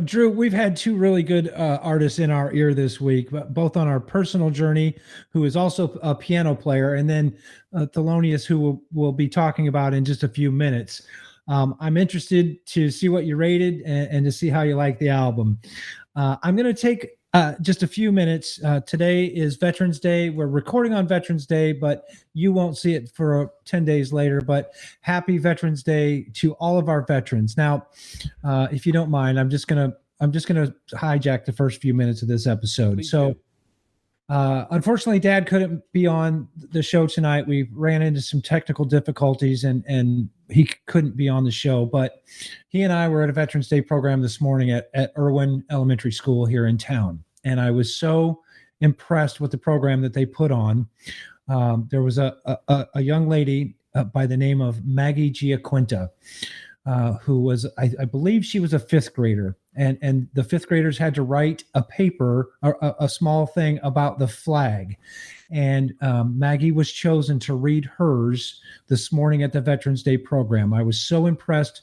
Drew, we've had two really good artists in our ear this week, both on our personal journey, who is also a piano player, and then Thelonious, who we'll be talking about in just a few minutes. I'm interested to see what you rated and to see how you like the album. I'm going to take just a few minutes. Today is Veterans Day. We're recording on Veterans Day, but you won't see it for 10 days later. But happy Veterans Day to all of our veterans. Now, if you don't mind, I'm just gonna hijack the first few minutes of this episode. Please do. Unfortunately, Dad couldn't be on the show tonight. We ran into some technical difficulties and he couldn't be on the show. But he and I were at a Veterans Day program this morning at Irwin Elementary School here in town. And I was so impressed with the program that they put on. There was a young lady by the name of Maggie Giaquinta, who was, I believe she was a fifth grader. And the fifth graders had to write a paper, or a small thing about the flag. And Maggie was chosen to read hers this morning at the Veterans Day program. I was so impressed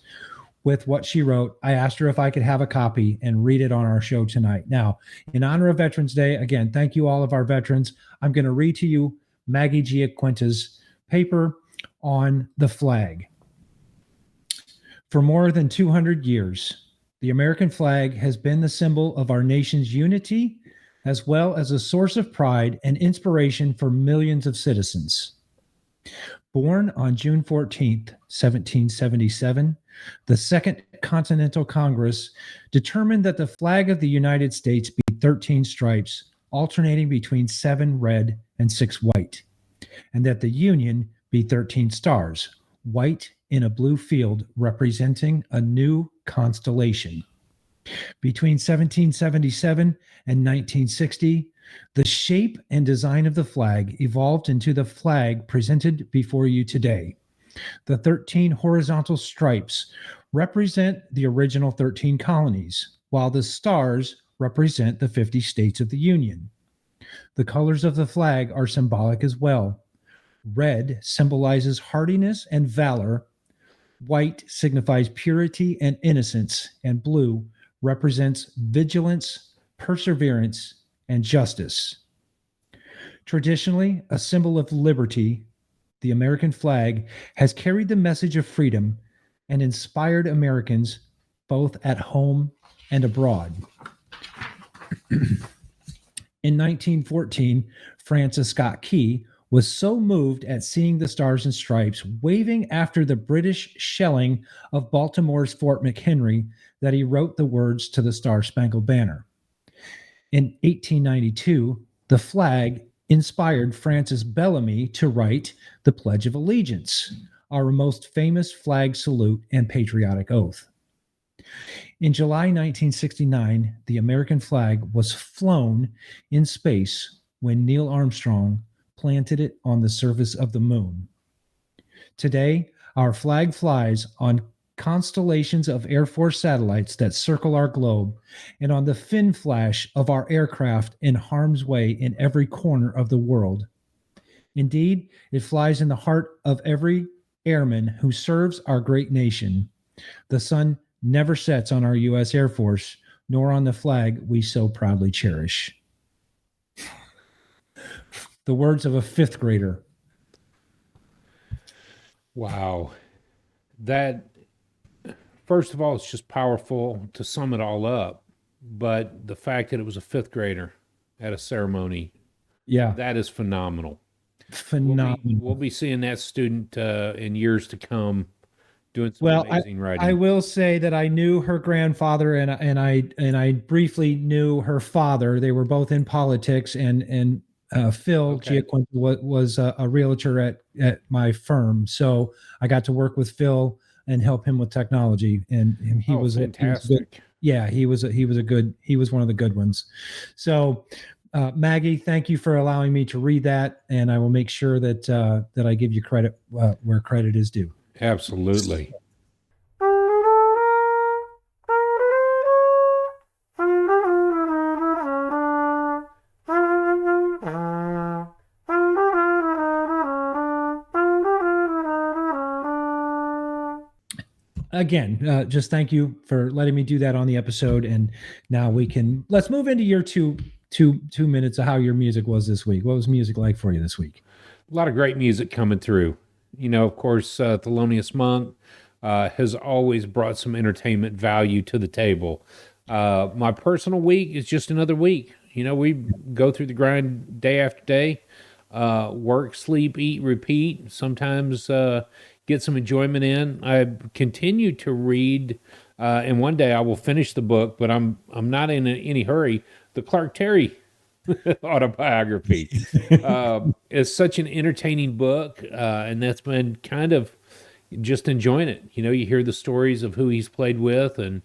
with what she wrote. I asked her if I could have a copy and read it on our show tonight. Now, in honor of Veterans Day, again, thank you all of our veterans. I'm going to read to you Maggie Giaquinta's paper on the flag. For more than 200 years, the American flag has been the symbol of our nation's unity, as well as a source of pride and inspiration for millions of citizens. Born on June 14th, 1777, the Second Continental Congress determined that the flag of the United States be 13 stripes, alternating between 7 red and 6 white, and that the Union be 13 stars, white in a blue field representing a new constellation. Between 1777 and 1960, the shape and design of the flag evolved into the flag presented before you today. The 13 horizontal stripes represent the original 13 colonies, while the stars represent the 50 states of the Union. The colors of the flag are symbolic as well. Red symbolizes hardiness and valor. White signifies purity and innocence, and blue represents vigilance, perseverance, and justice. Traditionally, a symbol of liberty, the American flag has carried the message of freedom and inspired Americans both at home and abroad. In 1914, Francis Scott Key was so moved at seeing the stars and stripes waving after the British shelling of Baltimore's Fort McHenry that he wrote the words to the Star-Spangled Banner. In 1892, the flag inspired Francis Bellamy to write the Pledge of Allegiance, our most famous flag salute and patriotic oath. In July 1969, the American flag was flown in space when Neil Armstrong planted it on the surface of the moon. Today, our flag flies on constellations of Air Force satellites that circle our globe and on the fin flash of our aircraft in harm's way in every corner of the world. Indeed, it flies in the heart of every airman who serves our great nation. The sun never sets on our U.S. Air Force, nor on the flag we so proudly cherish. The words of a fifth grader. Wow. That, first of all, it's just powerful to sum it all up. But the fact that it was a fifth grader at a ceremony, Yeah, that is phenomenal. phenomenal. We'll be seeing that student in years to come doing some Well, amazing writing. I will say that I knew her grandfather and I briefly knew her father. They were both in politics, and Phil Okay. Giaquinta was a realtor at my firm, so I got to work with Phil and help him with technology, and he was he was good. Fantastic. Yeah, he was one of the good ones. So, Maggie, thank you for allowing me to read that, and I will make sure that I give you credit where credit is due. Absolutely. again, just thank you for letting me do that on the episode. And now let's move into your two minutes of how your music was this week. What was music like for you this week? A lot of great music coming through. Of course, Thelonious Monk has always brought some entertainment value to the table. My personal week is just another week. We go through the grind day after day, work, sleep, eat, repeat. Sometimes get some enjoyment in. I continue to read, and one day I will finish the book, but I'm not in any hurry. The Clark Terry autobiography. It's such an entertaining book, and that's been kind of just enjoying it. You hear the stories of who he's played with and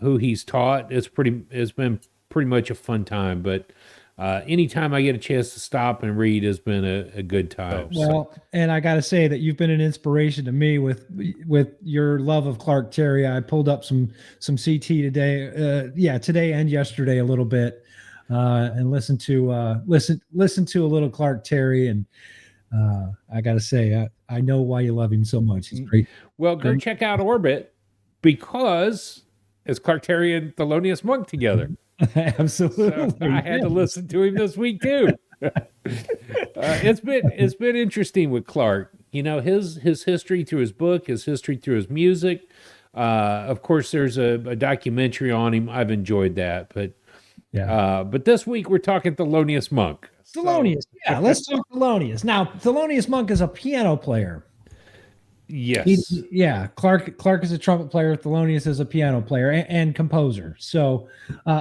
who he's taught. It's been pretty much a fun time, but anytime I get a chance to stop and read has been a good time. Well, and I got to say that you've been an inspiration to me with your love of Clark Terry. I pulled up some CT today, today and yesterday a little bit, and listened to a little Clark Terry, and I got to say I know why you love him so much. He's great. Well, go check out Orbit, because it's Clark Terry and Thelonious Monk together. Absolutely. So I had to listen to him this week too. It's been interesting with Clark. His history through his book, his history through his music. Of course, there's a documentary on him. I've enjoyed that, but this week we're talking Thelonious Monk. Thelonious, let's talk Thelonious. Now, Thelonious Monk is a piano player. Yes. Clark is a trumpet player. Thelonious is a piano player and composer. So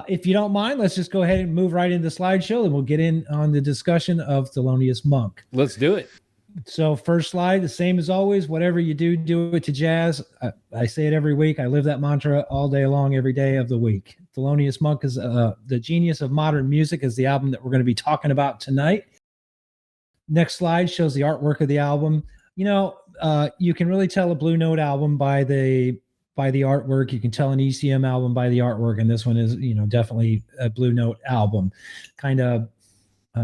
if you don't mind, let's just go ahead and move right into the slideshow, and we'll get in on the discussion of Thelonious Monk. Let's do it. So first slide, the same as always. Whatever you do, do it to jazz. I say it every week. I live that mantra all day long, every day of the week. Thelonious Monk is The Genius of Modern Music is the album that we're going to be talking about tonight. Next slide shows the artwork of the album. You can really tell a Blue Note album by the artwork. You can tell an ECM album by the artwork, and this one is, definitely a Blue Note album. Kind of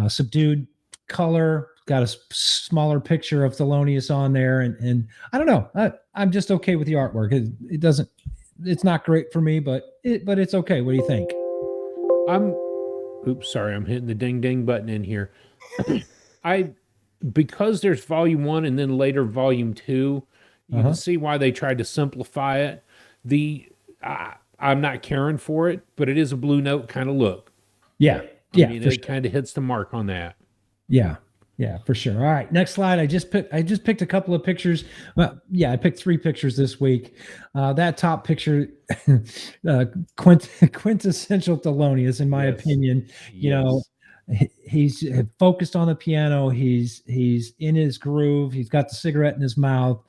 subdued color, got a smaller picture of Thelonious on there, and I don't know. I'm just okay with the artwork. It's not great for me, but it's okay. What do you think? I'm hitting the ding ding button in here. Because there's volume 1 and then later volume 2, you can see why they tried to simplify it. I'm not caring for it, but it is a Blue Note kind of look. Yeah. It kind of hits the mark on that. Yeah, for sure. All right, next slide. I just picked a couple of pictures. Well, I picked 3 pictures this week. That top picture, quintessential Thelonious, in my opinion. He's focused on the piano. He's in his groove. He's got the cigarette in his mouth.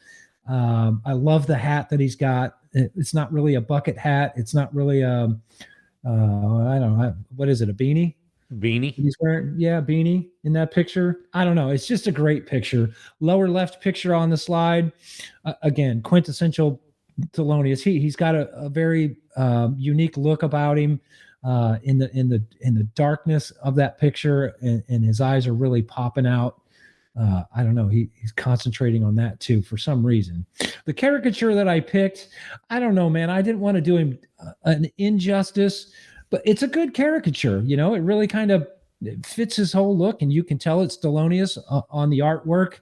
I love the hat that he's got. It's not really a bucket hat. It's not really I don't know. What is it? A beanie? Beanie. He's wearing, beanie in that picture. I don't know. It's just a great picture. Lower left picture on the slide. Again, quintessential Thelonious. He's got a very unique look about him. In the darkness of that picture, and his eyes are really popping out. I don't know. He's concentrating on that too for some reason. The caricature that I picked, I don't know, man. I didn't want to do him an injustice, but it's a good caricature. It really kind of fits his whole look, and you can tell it's Thelonious on the artwork.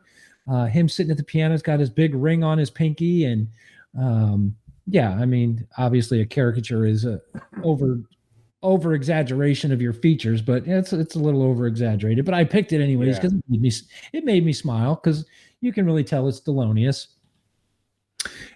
Him sitting at the piano's got his big ring on his pinky, and obviously a caricature is over exaggeration of your features, but it's a little over exaggerated, but I picked it anyways because it made me smile, because you can really tell it's Thelonious.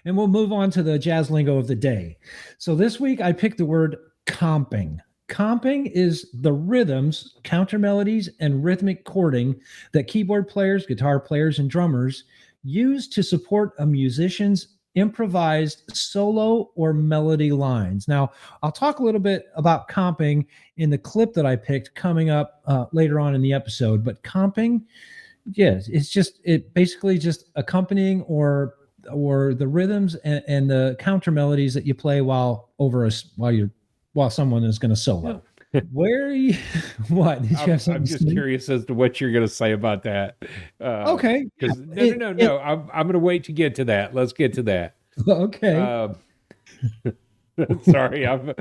And we'll move on to the jazz lingo of the day. So this week I picked the word comping. Comping is the rhythms, counter melodies, and rhythmic chording that keyboard players, guitar players, and drummers use to support a musician's improvised solo or melody lines. Now, I'll talk a little bit about comping in the clip that I picked coming up later on in the episode. But comping, it's basically just accompanying or the rhythms and the counter melodies that you play while someone is going to solo. Where are you? What did you have something? I'm just curious as to what you're going to say about that. Okay. No. I'm going to wait to get to that. Let's get to that. Okay. Uh, sorry, I'm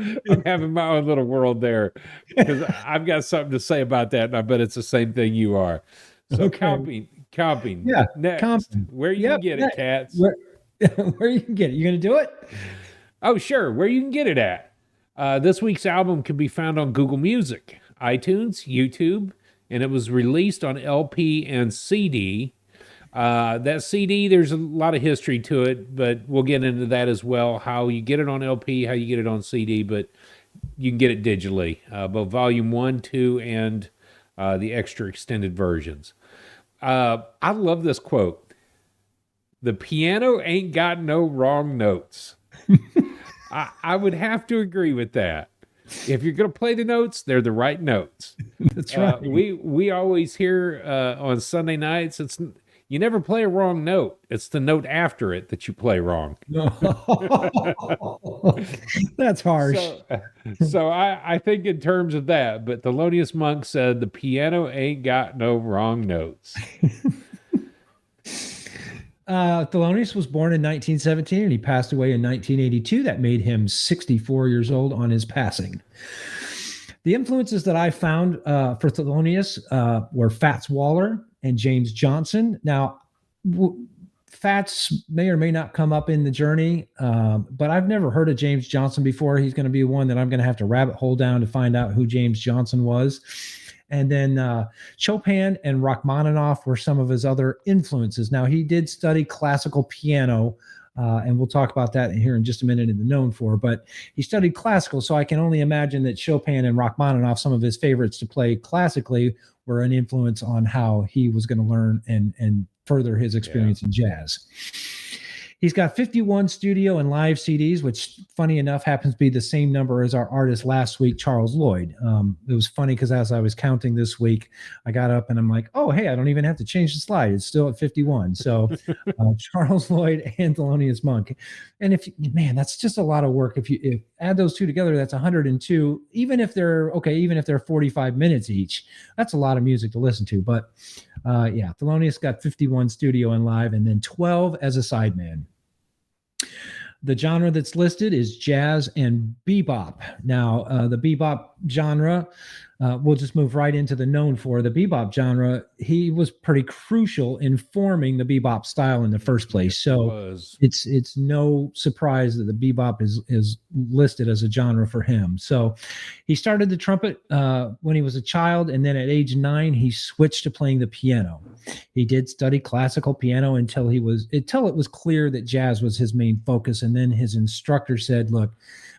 having my own little world there because I've got something to say about that, and I bet it's the same thing you are. So Okay. comping Yeah. next. Compton. Where you can Yep. get Yeah. it, cats? Where, where you can get it? You gonna do it? Oh, sure. Where you can get it at? This week's album can be found on Google Music, iTunes, YouTube, and it was released on LP and CD. That CD, there's a lot of history to it, but we'll get into that as well. How you get it on LP, how you get it on CD, but you can get it digitally, both Volume 1, 2, and the extra extended versions. I love this quote. The piano ain't got no wrong notes. I would have to agree with that. If you're going to play the notes, they're the right notes. That's right. We always hear on Sunday nights, you never play a wrong note. It's the note after it that you play wrong. That's harsh. So I think in terms of that, but Thelonious Monk said the piano ain't got no wrong notes. Thelonious was born in 1917 and he passed away in 1982. That made him 64 years old on his passing. The influences that I found for Thelonious were Fats Waller and James Johnson. Now, Fats may or may not come up in the journey, but I've never heard of James Johnson before. He's going to be one that I'm going to have to rabbit hole down to find out who James Johnson was. And then Chopin and Rachmaninoff were some of his other influences. Now, he did study classical piano, and we'll talk about that here in just a minute in the known for, but he studied classical, so I can only imagine that Chopin and Rachmaninoff, some of his favorites to play classically, were an influence on how he was going to learn and further his experience in jazz. He's got 51 studio and live CDs, which, funny enough, happens to be the same number as our artist last week, Charles Lloyd. It was funny because as I was counting this week, I got up and I'm like, oh, hey, I don't even have to change the slide. It's still at 51. So Charles Lloyd and Thelonious Monk. And man, that's just a lot of work. If you add those two together, that's 102. Even if they're 45 minutes each, that's a lot of music to listen to. But Thelonious got 51 studio and live and then 12 as a sideman. The genre that's listed is jazz and bebop. Now, the bebop genre, we'll just move right into the known for. The bebop genre, he was pretty crucial in forming the bebop style in the first place. So it's no surprise that the bebop is listed as a genre for him. So he started the trumpet when he was a child, and then at age 9, he switched to playing the piano. He did study classical piano until it was clear that jazz was his main focus. And then his instructor said, look,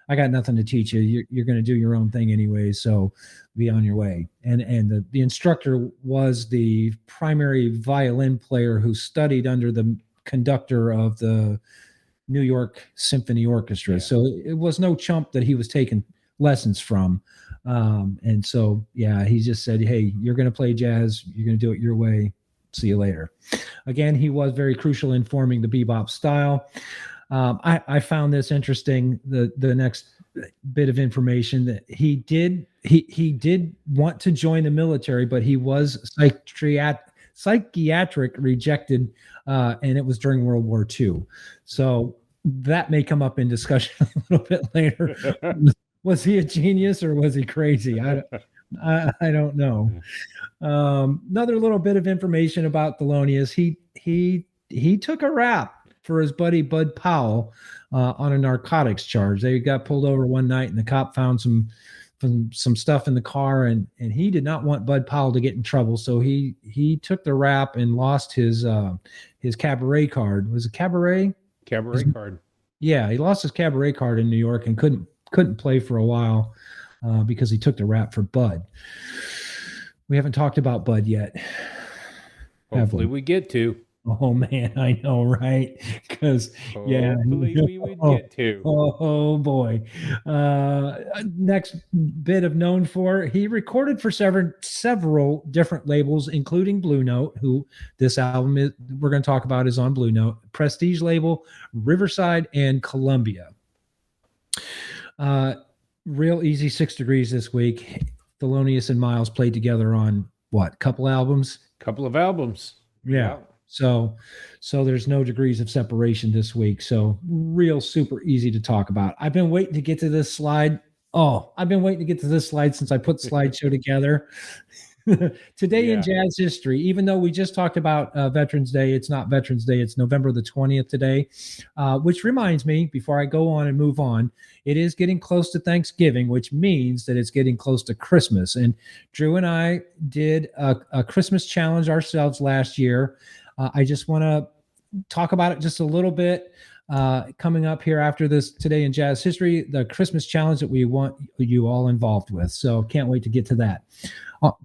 I got nothing to teach you. You're going to do your own thing anyway, so be on your way. And the instructor was the primary violin player who studied under the conductor of the New York Symphony Orchestra. Yeah. So it was no chump that he was taking lessons from. And so, he just said, hey, you're going to play jazz. You're going to do it your way. See you later. Again, he was very crucial in forming the bebop style. I found this interesting. The next bit of information that he did want to join the military, but he was psychiatric rejected, and it was during World War II. So that may come up in discussion a little bit later. Was he a genius or was he crazy? I don't know. Another little bit of information about Thelonious. He took a rap for his buddy Bud Powell on a narcotics charge. They got pulled over one night, and the cop found some stuff in the car, and he did not want Bud Powell to get in trouble, so he took the rap and lost his cabaret card. Was it cabaret card? Yeah, he lost his cabaret card in New York and couldn't play for a while because he took the rap for Bud. We haven't talked about Bud yet. Hopefully we get to. Oh man, I know, right? Because hopefully we would get to. Oh boy. Next bit of known for, he recorded for several different labels, including Blue Note, who this album we're going to talk about is on Blue Note, Prestige label, Riverside, and Columbia. Real easy 6 Degrees this week. Thelonious and Miles played together on what? Couple of albums. Yeah. So there's no degrees of separation this week. So real super easy to talk about. I've been waiting to get to this slide. I've been waiting to get to this slide since I put the slideshow together. Today in jazz history, even though we just talked about Veterans Day, it's not Veterans Day, it's November the 20th today, which reminds me, before I go on and move on, it is getting close to Thanksgiving, which means that it's getting close to Christmas. And Drew and I did a Christmas challenge ourselves last year. I just want to talk about it just a little bit. Coming up here after this Today in Jazz History, the Christmas challenge that we want you all involved with. So can't wait to get to that.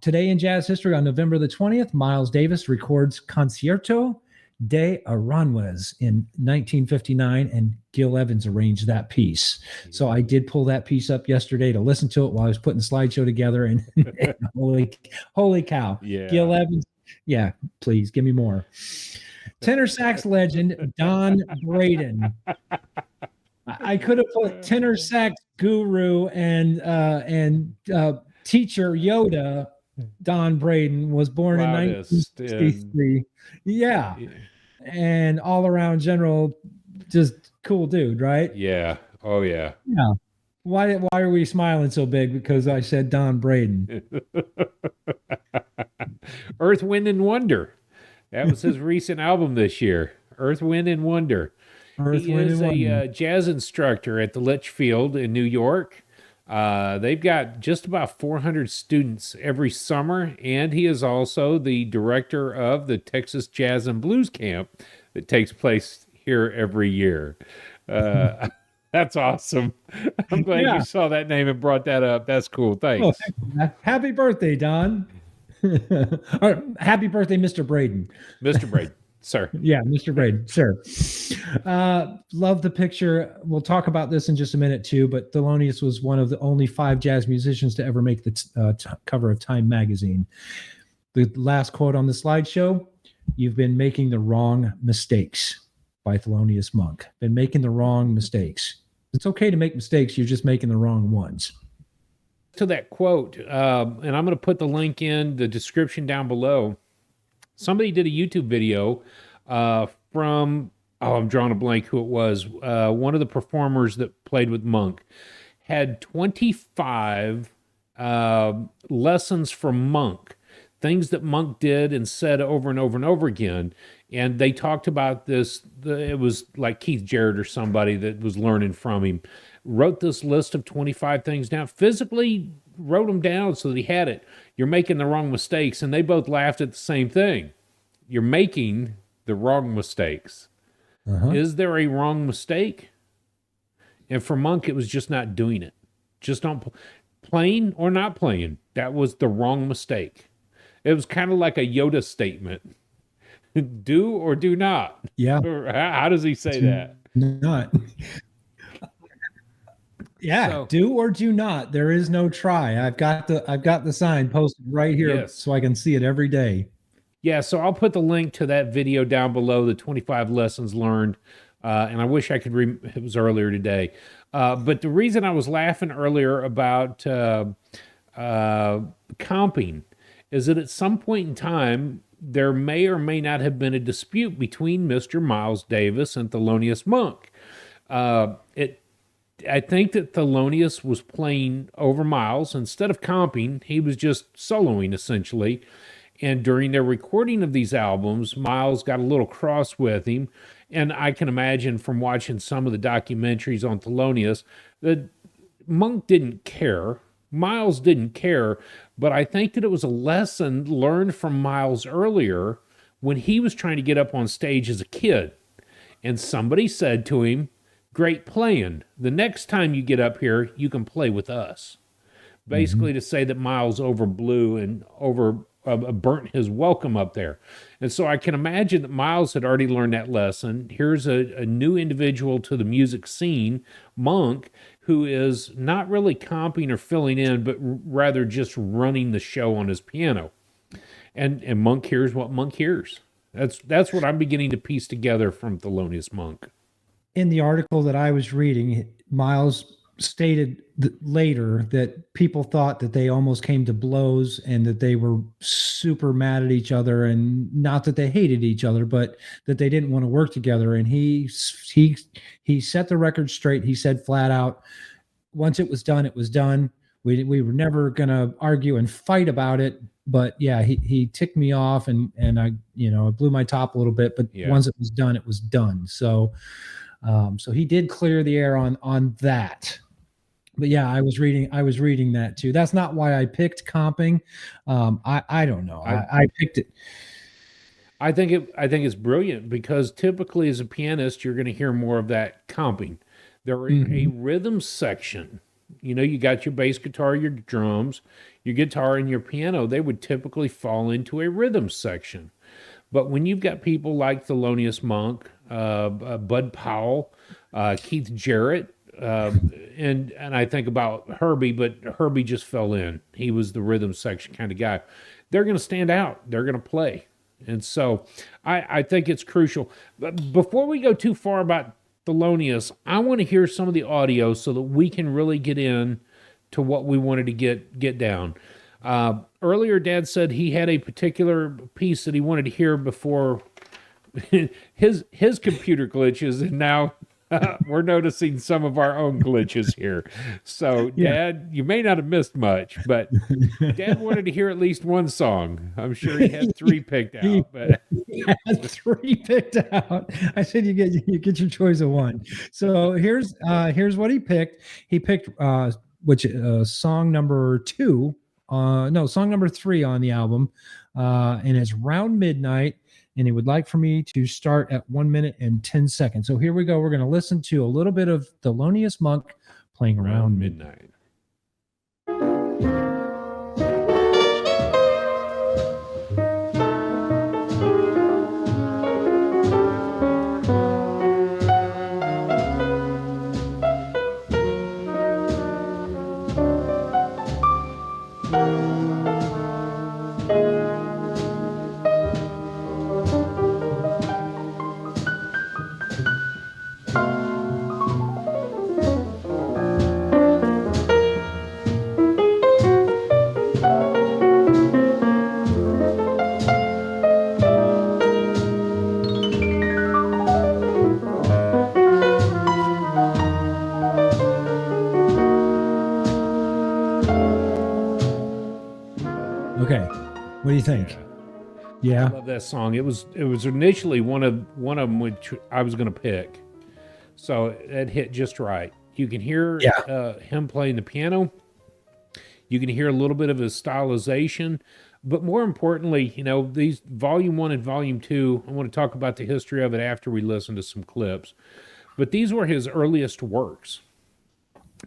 Today in Jazz History on November the 20th, Miles Davis records Concierto de Aranjuez in 1959, and Gil Evans arranged that piece. So I did pull that piece up yesterday to listen to it while I was putting the slideshow together, and holy cow. Yeah. Gil Evans. Yeah, please give me more. Tenor sax legend Don Braden. I could have put tenor sax guru and teacher Yoda. Don Braden was born in 1963. Yeah. And all around general, just cool dude, right? Yeah. Oh yeah. Yeah. Why are we smiling so big? Because I said Don Braden. Earth, Wind, and Wonder. That was his recent album this year. Earth, Wind, and Wonder. He is a jazz instructor at the Litchfield in New York. They've got just about 400 students every summer, and he is also the director of the Texas Jazz and Blues Camp that takes place here every year. That's awesome. I'm glad you saw that name and brought that up. That's cool. Thanks. Oh, happy birthday, Don. Happy birthday, Mr. Braden. Mr. Braden, sir. Yeah, Mr. Braden, sir. Love the picture. We'll talk about this in just a minute too, but Thelonious was one of the only 5 jazz musicians to ever make the cover of Time magazine. The last quote on the slideshow, "You've been making the wrong mistakes," by Thelonious Monk. Been making the wrong mistakes. It's okay to make mistakes, you're just making the wrong ones. To that quote, and I'm going to put the link in the description down below. Somebody did a YouTube video from, I'm drawing a blank who it was. One of the performers that played with Monk had 25 lessons from Monk, things that Monk did and said over and over and over again. And they talked about this. It was like Keith Jarrett or somebody that was learning from him, wrote this list of 25 things down, physically wrote them down so that he had it. You're making the wrong mistakes. And they both laughed at the same thing. You're making the wrong mistakes. Is there a wrong mistake? And for Monk, it was just not doing it. Just not playing or not playing. That was the wrong mistake. It was kind of like a Yoda statement. Do or do not. Yeah. How does he say that? Not. Yeah, so, do or do not. There is no try. I've got the sign posted right here so I can see it every day. Yeah, so I'll put the link to that video down below, the 25 lessons learned. And I wish I could it was earlier today. But the reason I was laughing earlier about comping is that at some point in time, there may or may not have been a dispute between Mr. Miles Davis and Thelonious Monk. I think that Thelonious was playing over Miles. Instead of comping, he was just soloing, essentially. And during their recording of these albums, Miles got a little cross with him. And I can imagine from watching some of the documentaries on Thelonious that Monk didn't care. Miles didn't care. But I think that it was a lesson learned from Miles earlier when he was trying to get up on stage as a kid. And somebody said to him, "Great playing. The next time you get up here, you can play with us." Basically to say that Miles overblew and burnt his welcome up there. And so I can imagine that Miles had already learned that lesson. Here's a new individual to the music scene, Monk, who is not really comping or filling in, but rather just running the show on his piano. And Monk hears what Monk hears. That's what I'm beginning to piece together from Thelonious Monk. In the article that I was reading, Miles stated later that people thought that they almost came to blows and that they were super mad at each other, and not that they hated each other, but that they didn't want to work together. And he set the record straight. He said flat out, once it was done, it was done. We were never going to argue and fight about it. But yeah, he ticked me off, and I, I blew my top a little bit, but once it was done, it was done. So so he did clear the air on that. But yeah, I was reading that too. That's not why I picked comping. I don't know. I picked it. I think it's brilliant because typically as a pianist, you're going to hear more of that comping. There is a rhythm section. You got your bass guitar, your drums, your guitar, and your piano. They would typically fall into a rhythm section. But when you've got people like Thelonious Monk, Bud Powell, Keith Jarrett, and I think about Herbie, but Herbie just fell in. He was the rhythm section kind of guy. They're going to stand out. They're going to play. And so I think it's crucial. But before we go too far about Thelonious, I want to hear some of the audio so that we can really get in to what we wanted to get down. Earlier, Dad said he had a particular piece that he wanted to hear before his computer glitches, and now we're noticing some of our own glitches here. So, Dad, you may not have missed much, but Dad wanted to hear at least one song. I'm sure he had 3 picked out. But he had 3 picked out. I said you get your choice of one. So here's what he picked. He picked song number 2. Song number 3 on the album, and it's Round Midnight. And he would like for me to start at 1 minute and 10 seconds. So here we go. We're going to listen to a little bit of Thelonious Monk playing Around Midnight. Okay, what do you think? Yeah, I love that song. It was initially one of them which I was going to pick, so it hit just right. You can hear him playing the piano. You can hear a little bit of his stylization, but more importantly, these Volume 1 and Volume 2. I want to talk about the history of it after we listen to some clips, but these were his earliest works.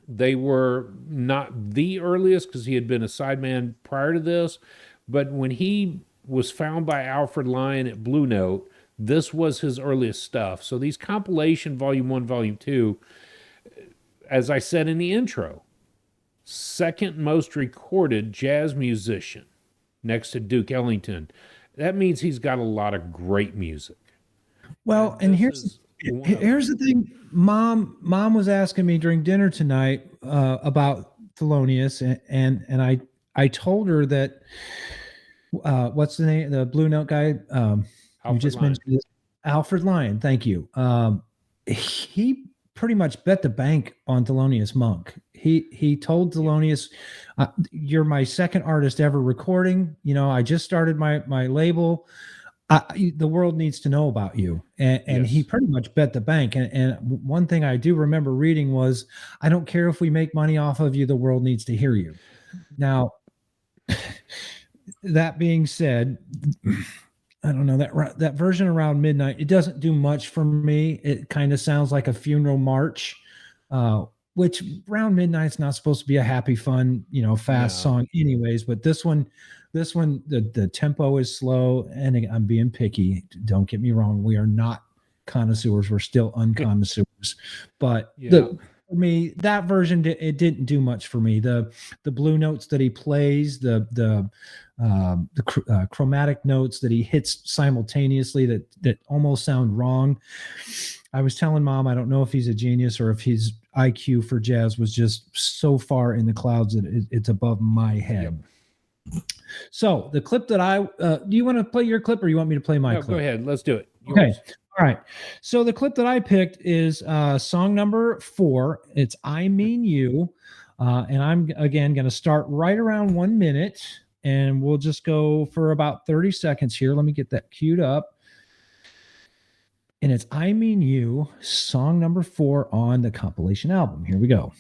They were not the earliest because he had been a sideman prior to this, but when he was found by Alfred Lion at Blue Note, this was his earliest stuff. So these compilation Volume 1, Volume 2, as I said in the intro, second most recorded jazz musician next to Duke Ellington. That means he's got a lot of great music. Well, and here's the thing. Mom was asking me during dinner tonight about Thelonious, and I told her that what's the name, the Blue Note guy? You just mentioned this, Alfred Lion. Thank you. He pretty much bet the bank on Thelonious Monk. He told Thelonious, "You're my second artist ever recording. I just started my label. The world needs to know about you." And he pretty much bet the bank. And one thing I do remember reading was, "I don't care if we make money off of you, the world needs to hear you." Now, that being said, I don't know, that version Around Midnight, it doesn't do much for me. It kind of sounds like a funeral march, which Round Midnight's not supposed to be a happy, fun, fast song anyways. But this one, the tempo is slow, and I'm being picky. Don't get me wrong. We are not connoisseurs. We're still unconnoisseurs. But for me, that version, it didn't do much for me. The blue notes that he plays, the chromatic notes that he hits simultaneously that almost sound wrong. I was telling Mom, I don't know if he's a genius or if he's IQ for jazz was just so far in the clouds that it's above my head. Yep. So the clip that do you want to play your clip or you want me to play my clip? Go ahead. Let's do it. Yours. Okay. All right. So the clip that I picked is song number 4. It's I Mean You. And I'm, again, going to start right around 1 minute. And we'll just go for about 30 seconds here. Let me get that queued up. And it's I Mean You, song number 4 on the compilation album. Here we go.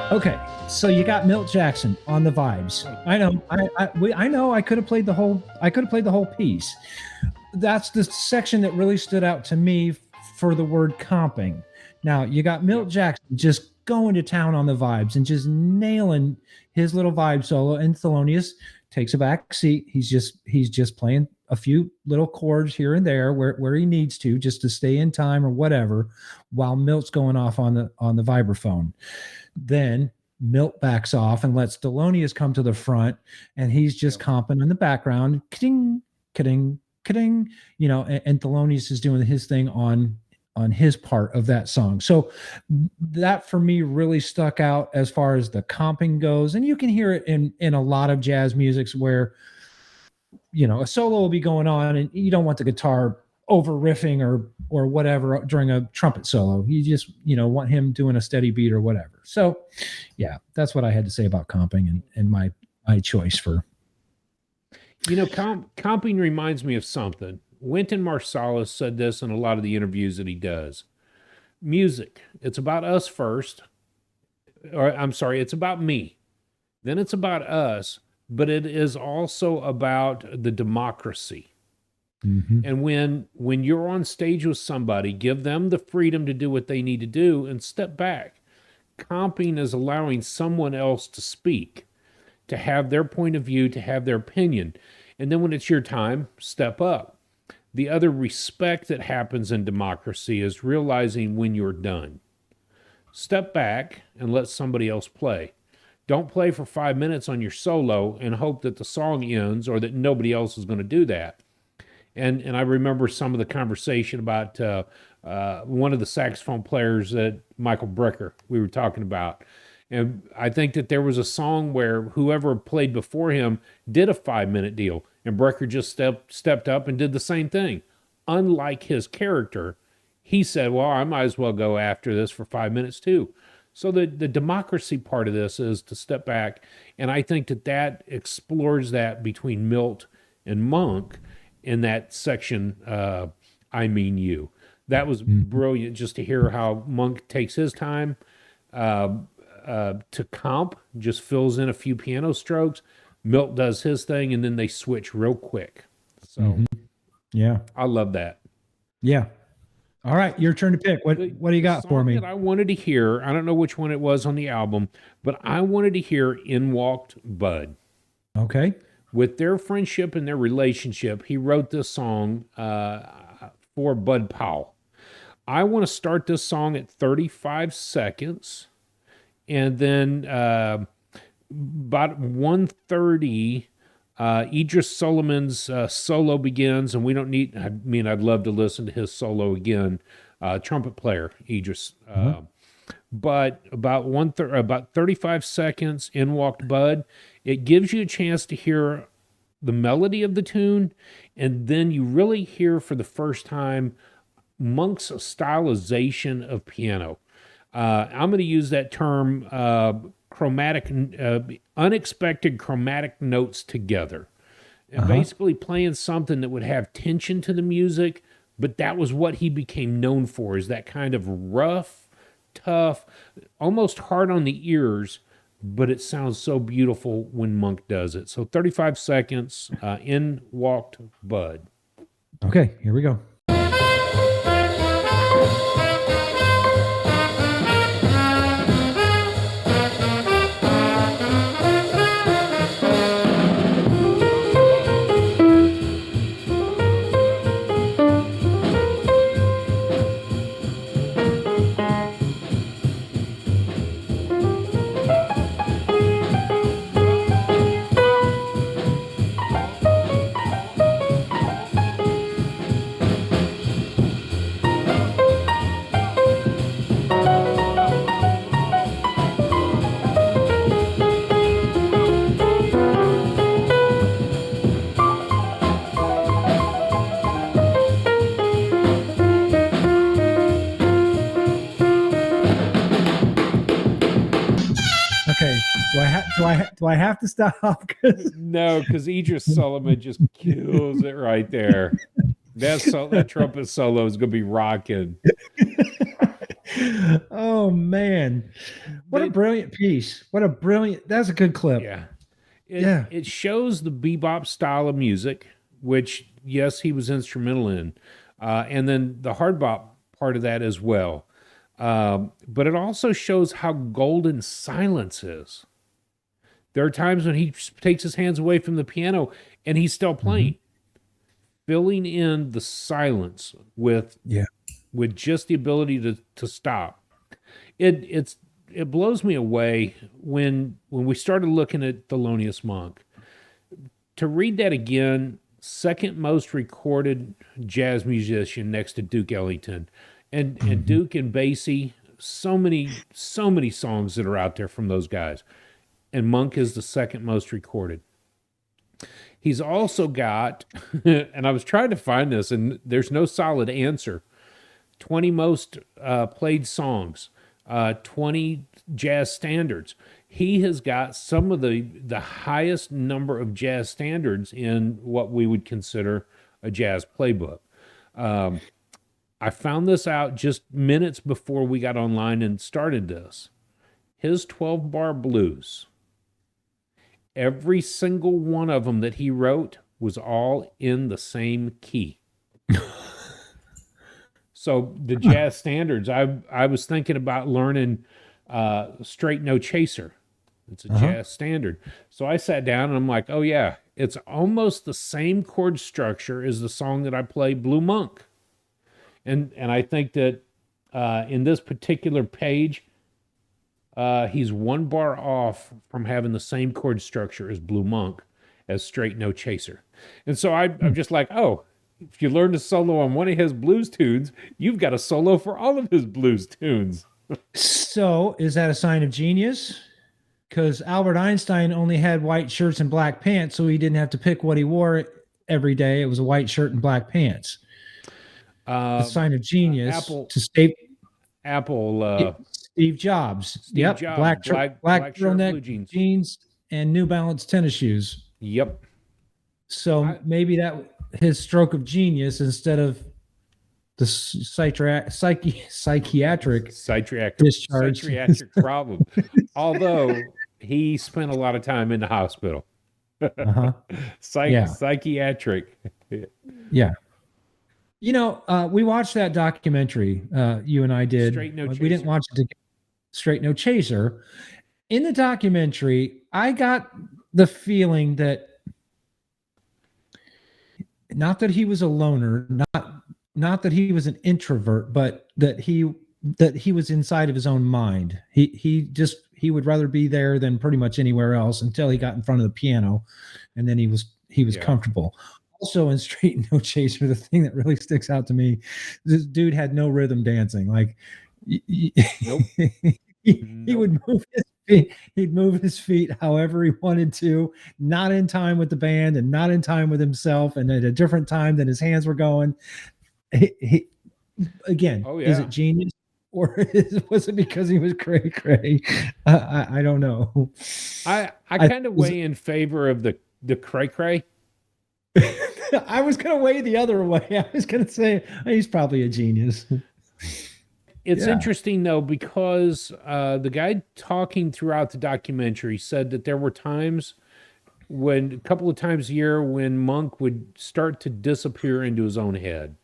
Okay, so you got Milt Jackson on the vibes. I know. I know. I could have played the whole piece. That's the section that really stood out to me for the word comping. Now you got Milt Jackson just going to town on the vibes and just nailing his little vibe solo, and Thelonious takes a back seat. He's just playing a few little chords here and there where he needs to, just to stay in time or whatever, while Milt's going off on the vibraphone. Then Milt backs off and lets Thelonious come to the front, and he's just comping in the background, ka-ding, ka-ding, ka-ding, and Thelonious is doing his thing on his part of that song. So that for me really stuck out as far as the comping goes. And you can hear it in a lot of jazz musics where, a solo will be going on and you don't want the guitar over riffing or whatever during a trumpet solo. You just, want him doing a steady beat or whatever. So yeah, that's what I had to say about comping and my choice for. Comping reminds me of something. Wynton Marsalis said this in a lot of the interviews that he does. Music, it's about us first. Or I'm sorry, it's about me. Then it's about us, but it is also about the democracy. Mm-hmm. And when you're on stage with somebody, give them the freedom to do what they need to do and step back. Comping is allowing someone else to speak, to have their point of view, to have their opinion. And then when it's your time, step up. The other respect that happens in democracy is realizing when you're done. Step back and let somebody else play. Don't play for 5 minutes on your solo and hope that the song ends or that nobody else is going to do that. And I remember some of the conversation about one of the saxophone players that Michael Brecker we were talking about. And I think that there was a song where whoever played before him did a 5-minute deal, and Brecker just stepped up and did the same thing. Unlike his character, he said, well, I might as well go after this for 5 minutes too. So the democracy part of this is to step back, and I think that explores that between Milt and Monk in that section, I Mean You. That was brilliant just to hear how Monk takes his time to comp, just fills in a few piano strokes. Milt does his thing, and then they switch real quick. So, yeah, I love that. Yeah. All right, your turn to pick. What do you got for me? That I wanted to hear, I don't know which one it was on the album, but I wanted to hear In Walked Bud. Okay. With their friendship and their relationship, he wrote this song for Bud Powell. I want to start this song at 35 seconds, and then about 1:30, Idris Solomon's solo begins, and we don't need, I'd love to listen to his solo again, trumpet player, Idris. But about 35 seconds, In Walked Bud. It gives you a chance to hear the melody of the tune, and then you really hear for the first time Monk's stylization of piano. I'm going to use that term, unexpected chromatic notes together. And basically playing something that would have tension to the music, but that was what he became known for, is that kind of rough, tough, almost hard on the ears, but it sounds so beautiful when Monk does it. So 35 seconds, In Walked Bud. Okay, here we go. Okay. Do I have to stop? 'Cause- No, because Idris Sullivan just kills it right there. That trumpet solo is going to be rocking. Oh man, what a But brilliant piece! What a brilliant. That's a good clip. yeah, Yeah. it shows the bebop style of music, which yes, he was instrumental in, and then the hard bop part of that as well. But it also shows how golden silence is. There are times when he takes his hands away from the piano and he's still playing, filling in the silence with Yeah. just the ability to stop. It blows me away when we started looking at Thelonious Monk. To read that again, second most recorded jazz musician next to Duke Ellington. And Duke and Basie, so many songs that are out there from those guys. And Monk is the second most recorded. He's also got, and I was trying to find this, and there's no solid answer, 20 most played songs, 20 jazz standards. He has got some of the highest number of jazz standards in what we would consider a jazz playbook. I found this out just minutes before we got online and started this. His 12-bar blues, every single one of them that he wrote was all in the same key. So the jazz standards, I was thinking about learning Straight No Chaser. It's a jazz standard. So I sat down and I'm like, oh yeah, it's almost the same chord structure as the song that I play, Blue Monk. And I think that in this particular page, he's one bar off from having the same chord structure as Blue Monk as Straight No Chaser. And so I'm just like, oh, if you learn to solo on one of his blues tunes, you've got a solo for all of his blues tunes. So is that a sign of genius? Because Albert Einstein only had white shirts and black pants, so he didn't have to pick what he wore every day. It was a white shirt and black pants. A sign of genius Apple, to stay. Steve Jobs. Jobs, Black black shirt, turtleneck blue jeans. and New Balance tennis shoes. Yep. So maybe that his stroke of genius instead of the psychiatric discharge. Psychiatric problem. Although he spent a lot of time in the hospital. Psychiatric. Yeah. You know, we watched that documentary. You and I did. Straight No Chaser. We didn't watch it together. Straight No Chaser. In the documentary, I got the feeling that not that he was a loner, not that he was an introvert, but that he was inside of his own mind. He would rather be there than pretty much anywhere else until he got in front of the piano, and then he was comfortable. Also in Straight No Chaser, the thing that really sticks out to me, this dude had no rhythm dancing. Like Nope. he would move his feet. He'd move his feet however he wanted to, not in time with the band and not in time with himself, and at a different time than his hands were going. He again, is it genius or was it because he was cray cray? I don't know. I kind of weigh in favor of the cray cray. I was going to weigh the other way. I was going to say he's probably a genius. It's interesting, though, because the guy talking throughout the documentary said that there were times a couple of times a year when Monk would start to disappear into his own head.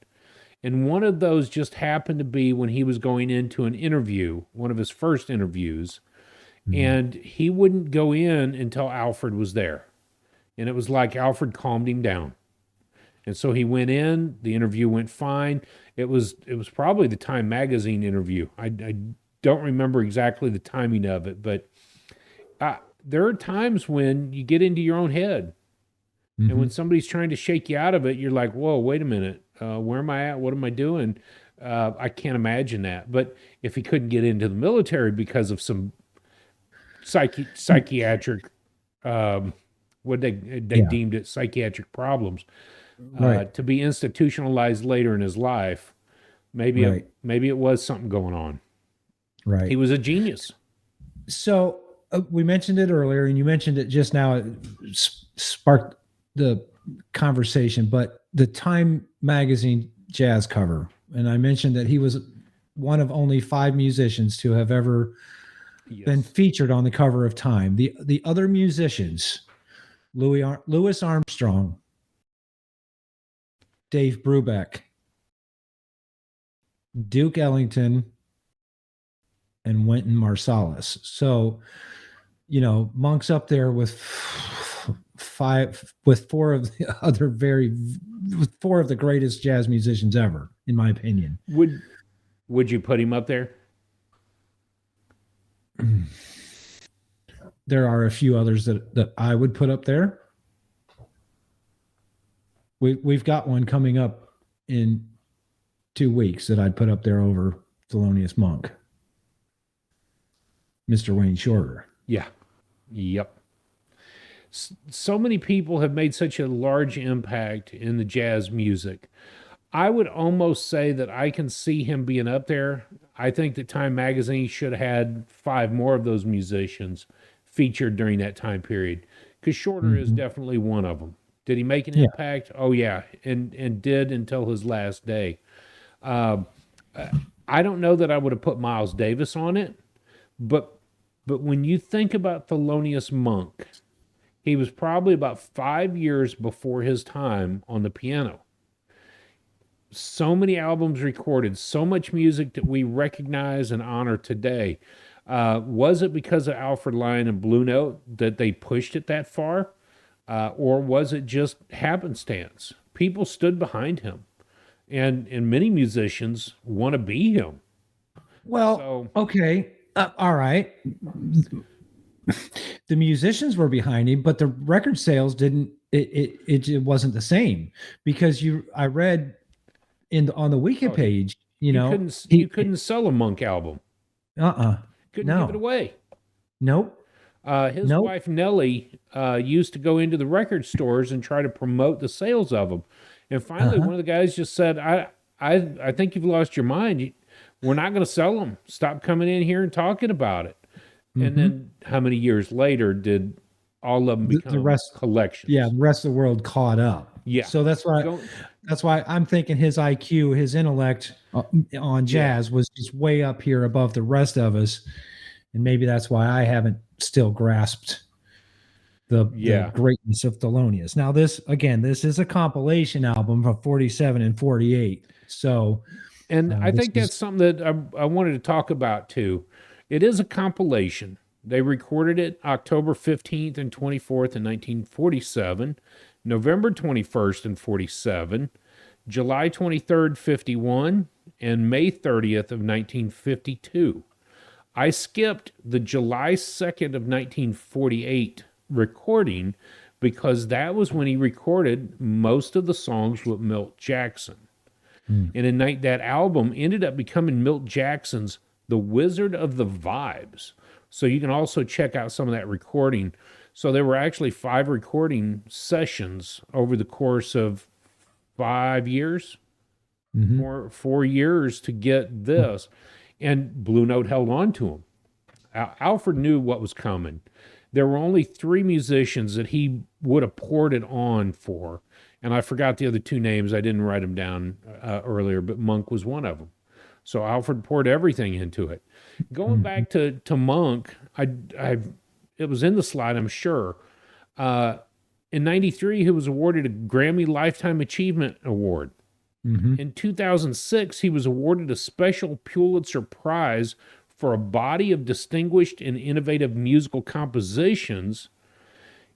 And one of those just happened to be when he was going into an interview, one of his first interviews, and he wouldn't go in until Alfred was there. And it was like Alfred calmed him down. And so he went in, the interview went fine. It was probably the Time Magazine interview. I don't remember exactly the timing of it, but there are times when you get into your own head. And when somebody's trying to shake you out of it, you're like, whoa, wait a minute. Where am I at? What am I doing? I can't imagine that. But if he couldn't get into the military because of some psychiatric, what they deemed it, psychiatric problems, to be institutionalized later in his life, maybe it was something going on. Right. He was a genius. So we mentioned it earlier, and you mentioned it just now. It sparked the conversation, but the Time magazine jazz cover, and I mentioned that he was one of only 5 musicians to have ever been featured on the cover of Time. The other musicians, Louis Armstrong, Dave Brubeck, Duke Ellington, and Wynton Marsalis. So, Monk's up there with 4 of the other with 4 of the greatest jazz musicians ever, in my opinion. Would you put him up there? There are a few others that I would put up there. We've got one coming up in 2 weeks that I'd put up there over Thelonious Monk. Mr. Wayne Shorter. Yeah. Yep. So many people have made such a large impact in the jazz music. I would almost say that I can see him being up there. I think that Time magazine should have had 5 more of those musicians featured during that time period, because Shorter is definitely one of them. Did he make an impact? Oh yeah, and did until his last day. I don't know that I would have put Miles Davis on it, but when you think about Thelonious Monk, he was probably about 5 years before his time on the piano. So many albums recorded, so much music that we recognize and honor today. Was it because of Alfred Lion and Blue Note that they pushed it that far? Or was it just happenstance? People stood behind him, and many musicians want to be him. Well, okay. All right. The musicians were behind him, but the record sales didn't, it wasn't the same, because I read on the wiki page, you couldn't sell a Monk album. Couldn't give it away. Nope. His wife Nellie used to go into the record stores and try to promote the sales of them. And finally, one of the guys just said, I think you've lost your mind. We're not going to sell them. Stop coming in here and talking about it. And then how many years later did all of them become collections? Yeah, the rest of the world caught up. Yeah. So that's why I'm thinking his IQ, his intellect on jazz was just way up here above the rest of us. And maybe that's why I haven't still grasped the greatness of Thelonious. Now, this is a compilation album from 47 and 48. So, and I think that's something that I wanted to talk about too. It is a compilation. They recorded it October 15th and 24th in 1947, November 21st in 47, July 23rd, 51, and May 30th of 1952. I skipped the July 2nd of 1948 recording because that was when he recorded most of the songs with Milt Jackson. And in that album ended up becoming Milt Jackson's The Wizard of the Vibes. So you can also check out some of that recording. So there were actually 5 recording sessions over the course of 5 years, 4 years to get this. And Blue Note held on to him. Alfred knew what was coming. There were only 3 musicians that he would have poured it on for. And I forgot the other 2 names. I didn't write them down earlier, but Monk was one of them. So Alfred poured everything into it. Going back to Monk, it was in the slide, I'm sure. In 93, he was awarded a Grammy Lifetime Achievement Award. In 2006, he was awarded a special Pulitzer Prize for a body of distinguished and innovative musical compositions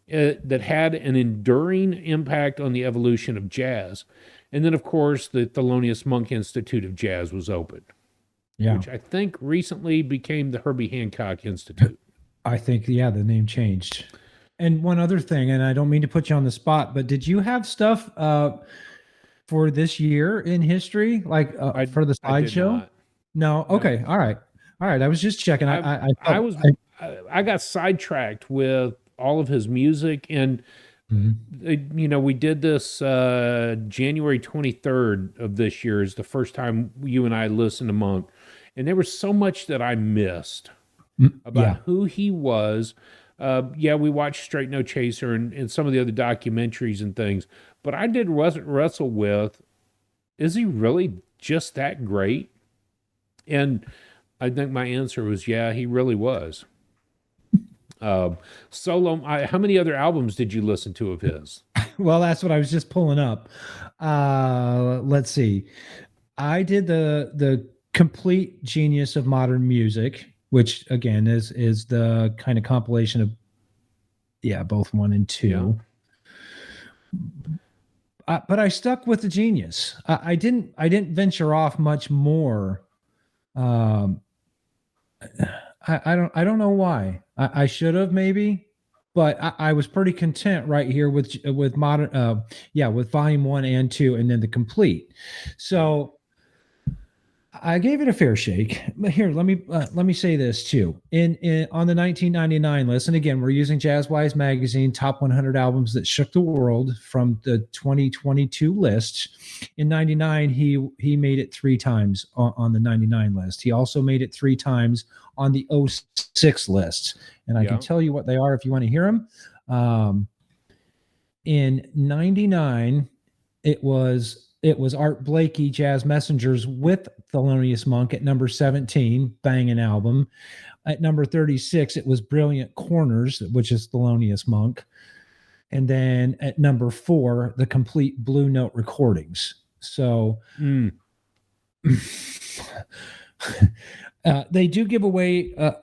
that had an enduring impact on the evolution of jazz. And then, of course, the Thelonious Monk Institute of Jazz was opened, which I think recently became the Herbie Hancock Institute. I think, the name changed. And one other thing, and I don't mean to put you on the spot, but did you have stuff for this year in history, like for the slideshow? No. Okay. All right. I was just checking. I got sidetracked with all of his music, and we did this January 23rd of this year is the first time you and I listened to Monk, and there was so much that I missed. about Yeah. who he was. Yeah, we watched Straight No Chaser and some of the other documentaries and things, but I did wrestle with, is he really just that great? And I think my answer was, yeah, he really was. Solo, how many other albums did you listen to of his? Well, that's what I was just pulling up. Let's see. I did the complete genius of modern music, which again is the kind of compilation of both one and Yeah. two. But I stuck with the genius. I didn't venture off much more. Um, I don't know why. I should have maybe, but I was pretty content right here with modern with volume 1 and 2 and then the complete. So I gave it a fair shake. But here, let me say this too. In on the 1999 list, and again, we're using JazzWise magazine top 100 albums that shook the world from the 2022 list. In '99, he made it 3 times on the '99 list. He also made it 3 times on the '06 list, and I can Yeah. tell you what they are if you want to hear them. In '99, it was Art Blakey Jazz Messengers with Thelonious Monk at number 17, banging album. At number 36, it was Brilliant Corners, which is Thelonious Monk. And then at number 4, the complete Blue Note recordings. So they do give away a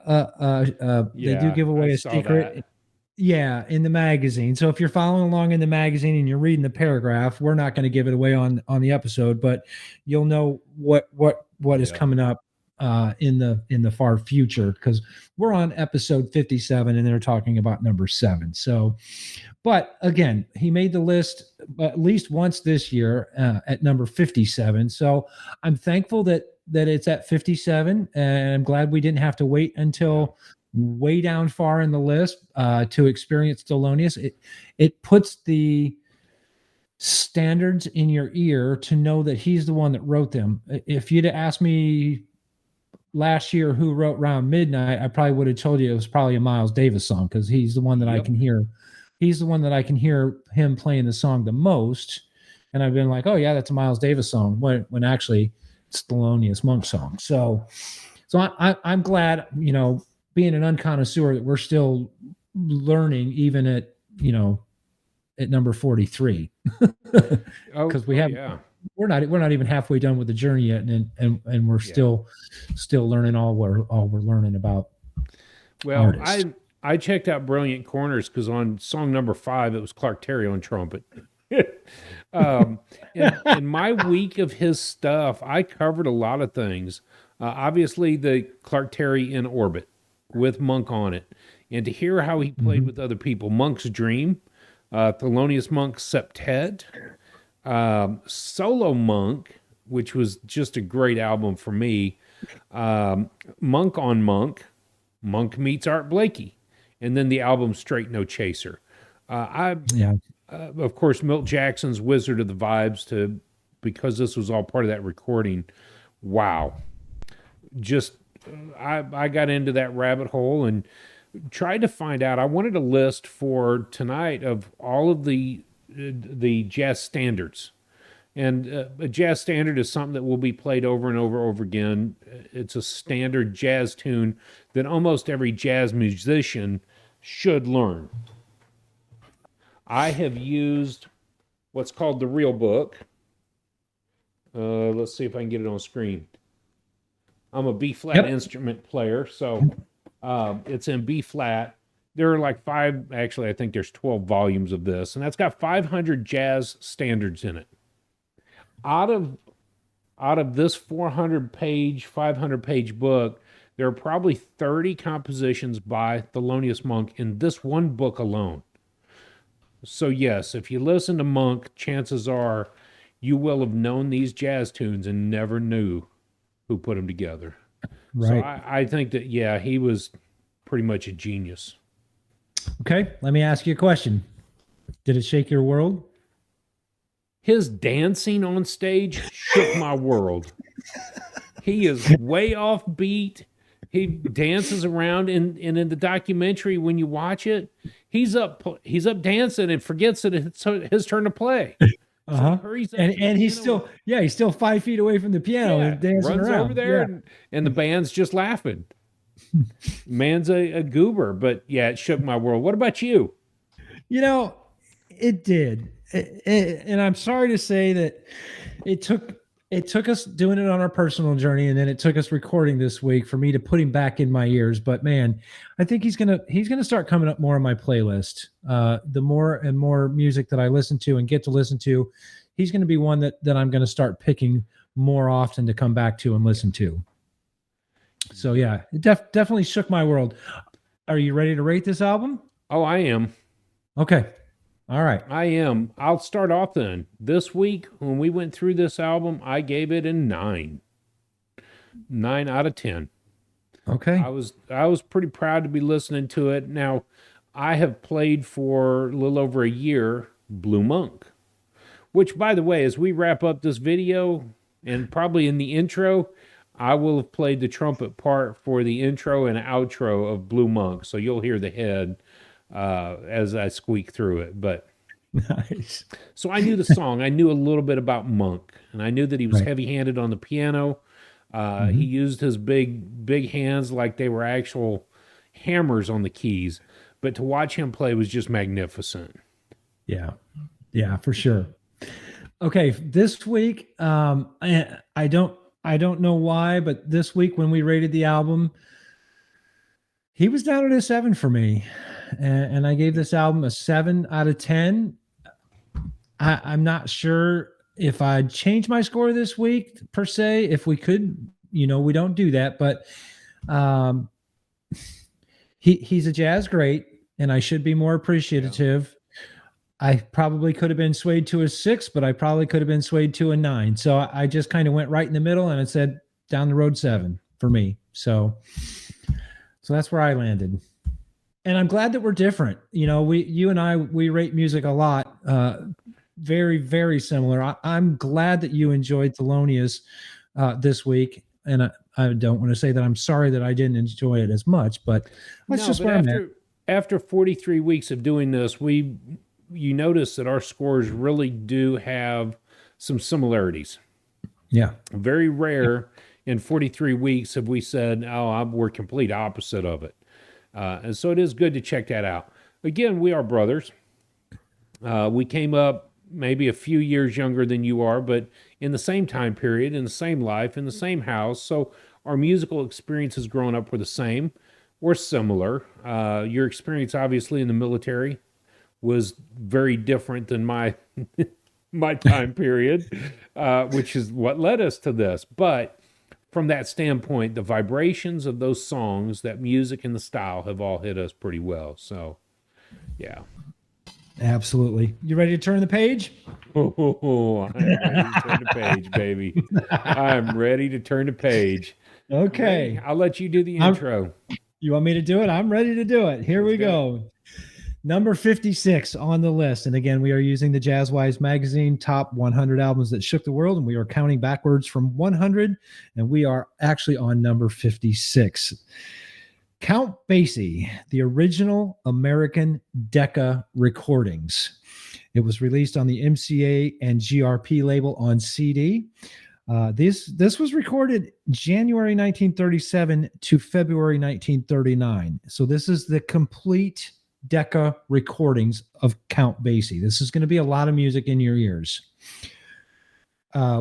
secret. That. Yeah, in the magazine. So if you're following along in the magazine and you're reading the paragraph, we're not going to give it away on the episode, but you'll know what is coming up in the far future, because we're on episode 57 and they're talking about number 7. So, but again, he made the list at least once this year at number 57. So I'm thankful that it's at 57, and I'm glad we didn't have to wait until way down far in the list to experience Thelonious. It puts the standards in your ear to know that he's the one that wrote them. If you'd asked me last year who wrote Round Midnight, I probably would have told you it was probably a Miles Davis song, because he's the one that I can hear. He's the one that I can hear him playing the song the most. And I've been like, oh yeah, that's a Miles Davis song, when actually it's Thelonious Monk song. So I'm glad, being an unconnoisseur, that we're still learning even at number 43. Because we're not even halfway done with the journey yet, and we're still learning all we're learning about. Well, artists. I checked out Brilliant Corners because on song number 5 it was Clark Terry on trumpet. In my week of his stuff, I covered a lot of things. Obviously, the Clark Terry in Orbit with Monk on it, and to hear how he played with other people. Monk's Dream, Thelonious Monk's Septet, Solo Monk, which was just a great album for me. Monk on Monk, Monk meets Art Blakey, and then the album Straight No Chaser. Of course, Milt Jackson's Wizard of the Vibes, because this was all part of that recording. Wow. Just, I got into that rabbit hole and tried to find out. I wanted a list for tonight of all of the jazz standards. And a jazz standard is something that will be played over and over again. It's a standard jazz tune that almost every jazz musician should learn. I have used what's called the Real Book. Let's see if I can get it on screen. I'm a B-flat instrument player, so it's in B-flat. There are like 5, actually I think there's 12 volumes of this, and that's got 500 jazz standards in it. Out of this 400-page, 500-page book, there are probably 30 compositions by Thelonious Monk in this one book alone. So yes, if you listen to Monk, chances are you will have known these jazz tunes and never knew who put them together. Right. So I think that, he was pretty much a genius. Okay, let me ask you a question. Did it shake your world? His dancing on stage shook my world. He is way off beat. He dances around, and in the documentary, when you watch it, he's up dancing and forgets that it's his turn to play. So he hurries up, and he's still 5 feet away from the piano and dancing runs around over there, and the band's just laughing. Man's a goober, but yeah, it shook my world. What about you? It did, and I'm sorry to say that it took us doing it on our personal journey, and then it took us recording this week for me to put him back in my ears. But man, I think he's gonna start coming up more on my playlist. The more and more music that I listen to and get to listen to, he's gonna be one that I'm gonna start picking more often to come back to and listen to. So yeah, it definitely shook my world. Are you ready to rate this album? Oh, I am. Okay. All right. I am. I'll start off then. This week, when we went through this album, I gave it a 9. 9 out of 10. Okay. I was pretty proud to be listening to it. Now, I have played for a little over a year Blue Monk, which, by the way, as we wrap up this video, and probably in the intro, I will have played the trumpet part for the intro and outro of Blue Monk, so you'll hear the head as I squeak through it. But nice. So I knew the song. I knew a little bit about Monk, and I knew that he was heavy-handed on the piano. He used his big hands like they were actual hammers on the keys. But to watch him play was just magnificent. Yeah, for sure. Okay, this week, I don't know why, but this week when we rated the album, he was down at a 7 for me. And I gave this album a 7 out of 10. I'm not sure if I'd change my score this week per se. If we could, we don't do that. But he's a jazz great, and I should be more appreciative. Yeah. I probably could have been swayed to a 6, but I probably could have been swayed to a 9. So I just kind of went right in the middle, and it said down the road 7 for me. So that's where I landed. And I'm glad that we're different. You and I, we rate music a lot, very, very similar. I'm glad that you enjoyed Thelonious this week. And I don't want to say that I'm sorry that I didn't enjoy it as much, but that's just where I'm at. After 43 weeks of doing this, you notice that our scores really do have some similarities. Yeah. Very rare in 43 weeks have we said, we're complete opposite of it. And so it is good to check that out. Again, we are brothers. We came up maybe a few years younger than you are, but in the same time period, in the same life, in the same house. So our musical experiences growing up were the same. We're similar. Your experience, obviously, in the military was very different than my time period, which is what led us to this. But from that standpoint, the vibrations of those songs, that music and the style have all hit us pretty well. So, yeah. Absolutely. You ready to turn the page? Oh, I'm ready to turn the page, baby. I'm ready to turn the page. Okay. I'll let you do the intro. You want me to do it? I'm ready to do it. Here we go. Number 56 on the list. And again, we are using the JazzWise magazine top 100 albums that shook the world. And we are counting backwards from 100. And we are actually on number 56. Count Basie, the original American Decca recordings. It was released on the MCA and GRP label on CD. This was recorded January 1937 to February 1939. So this is the complete Decca recordings of Count Basie. This is going to be a lot of music in your ears.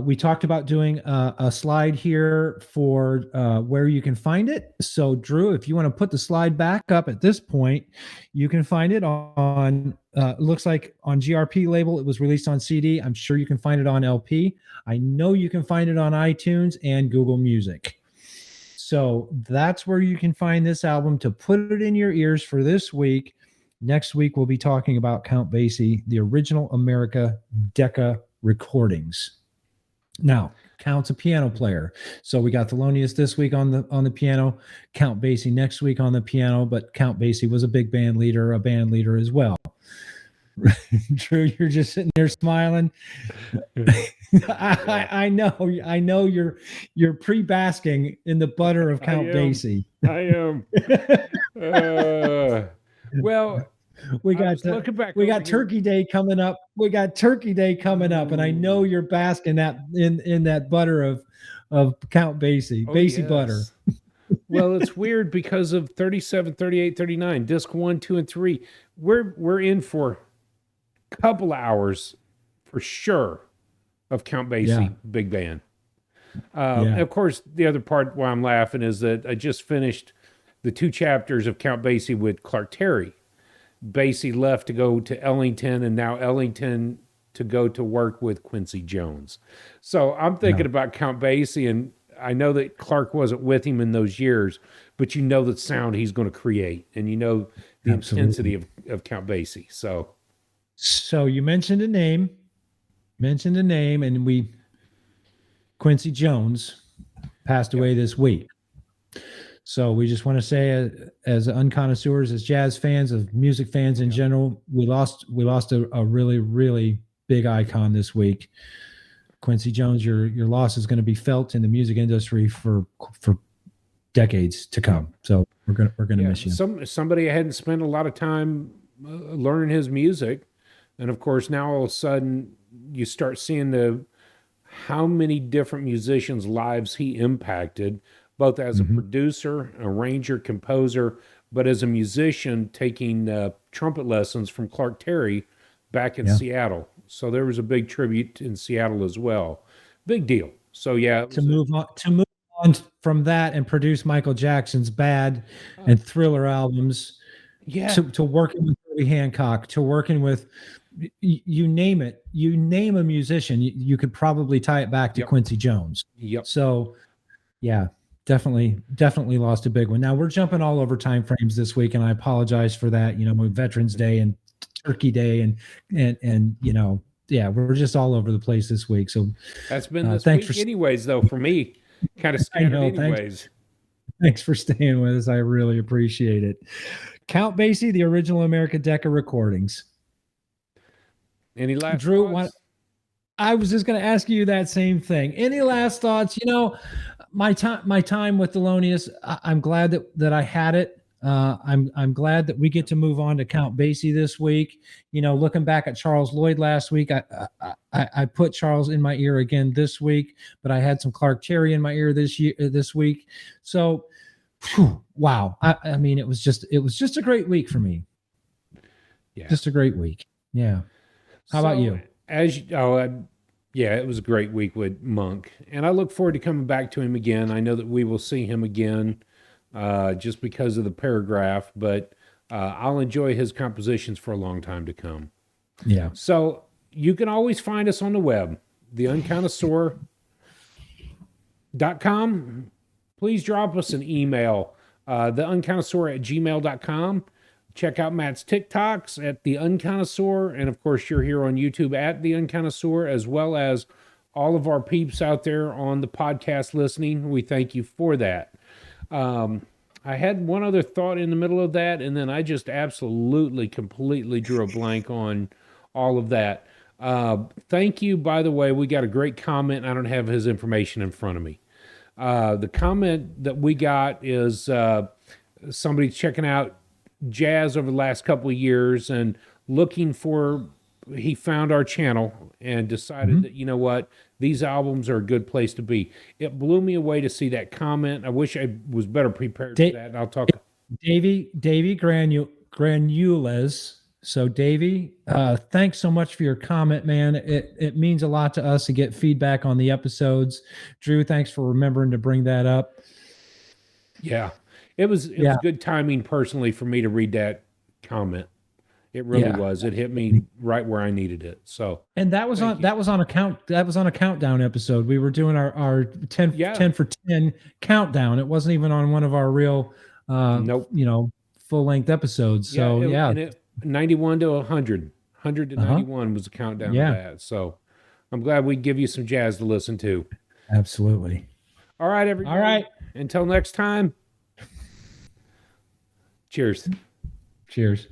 We talked about doing a slide here for where you can find it. So Drew, if you want to put the slide back up at this point, you can find it on looks like on GRP label. It was released on CD. I'm sure you can find it on LP. I know you can find it on iTunes and Google Music. So that's where you can find this album to put it in your ears for this week. Next week, we'll be talking about Count Basie, the original America Decca recordings. Now, Count's a piano player. So we got Thelonious this week on the piano, Count Basie next week on the piano, but Count Basie was a big band leader as well. Drew, you're just sitting there smiling. I know you're pre-basking in the butter of I Count am. Basie. I am. Well, we I got was looking back we over got here. Turkey Day coming up. We got Turkey Day coming up, and I know Ooh. you're basking that in that butter of Count Basie, Oh, Basie butter. yes. Well, it's weird because of 37, 38, 39, disc 1, 2, and 3. We're in for a couple of hours for sure of Count Yeah, Basie Big Band. And yeah, of course, the other part why I'm laughing is that I just finished the 2 chapters of Count Basie with Clark Terry. Basie left to go to Ellington, and now Ellington to go to work with Quincy Jones. So I'm yeah. thinking about Count Basie, and I know that Clark wasn't with him in those years, but you know the sound he's going to create, and you know the intensity Absolutely. of Count Basie. So you mentioned a name, and Quincy Jones passed Yep, away this week. So we just want to say, as unconnoisseurs, as jazz fans, as music fans in yep, general, we lost a really really big icon this week. Quincy Jones, your loss is going to be felt in the music industry for decades to yep. come. So we're gonna Yeah, miss you. somebody I hadn't spent a lot of time learning his music, and of course now all of a sudden you start seeing the how many different musicians' lives he impacted, both as a Hmm. producer, arranger, composer, but as a musician, taking trumpet lessons from Clark Terry back in Yeah. Seattle. So there was a big tribute in Seattle as well. Big deal. So yeah, it To was a move on from that and produce Michael Jackson's Bad uh, and Thriller albums, yeah, to working with Herbie Hancock, to working with you name it, you name a musician, you could probably tie it back to yep, Quincy Jones. yep. So yeah, definitely lost a big one. Now we're jumping all over time frames this week, and I apologize for that. With Veterans Day and Turkey Day and yeah, we're just all over the place this week. So That's been this thanks for week, anyways. Though for me, kind of I scattered, know anyways. thanks for staying with us. I really appreciate it. Count Basie, the original American Decca recordings. Any last Drew, what thoughts? I was just going to ask you that same thing. Any last thoughts? My time with Thelonious, I'm glad that I had it. I'm glad that we get to move on to Count Basie this week. Looking back at Charles Lloyd last week, I put Charles in my ear again this week, but I had some Clark Terry in my ear this week. So, wow. I mean, it was just a great week for me. Yeah. Just a great week. Yeah. How about So you? as you, oh, yeah, it was a great week with Monk, and I look forward to coming back to him again. I know that we will see him again, just because of the paragraph, but I'll enjoy his compositions for a long time to come. Yeah. So you can always find us on the web, theunconnoisseur.com. Please drop us an email, theunconnoisseur@gmail.com. Check out Matt's TikToks at The Unconnoisseur. And of course, you're here on YouTube at The Unconnoisseur, as well as all of our peeps out there on the podcast listening. We thank you for that. I had one other thought in the middle of that, and then I just absolutely, completely drew a blank on all of that. Thank you, by the way. We got a great comment. I don't have his information in front of me. The comment that we got is somebody checking out jazz over the last couple of years and looking for, he found our channel and decided Mhm. that, you know what, these albums are a good place to be. It blew me away to see that comment. I wish I was better prepared for Da- that. And I'll talk. Davy Granules. So Davy, thanks so much for your comment, man. It means a lot to us to get feedback on the episodes. Drew, thanks for remembering to bring that up. Yeah, it was Yeah, good timing personally for me to read that comment. It really yeah. was. It hit me right where I needed it. So And that was thank on you. a countdown episode. We were doing our 10, Yeah. 10 for 10 countdown. It wasn't even on one of our real Nope. full length episodes. Yeah, So yeah. and it 91 to 100, 100 to Uh-huh. 91 was the countdown of Yeah, that. So I'm glad we give you some jazz to listen to. absolutely. All right, All everybody. right. Until next time, cheers. Cheers.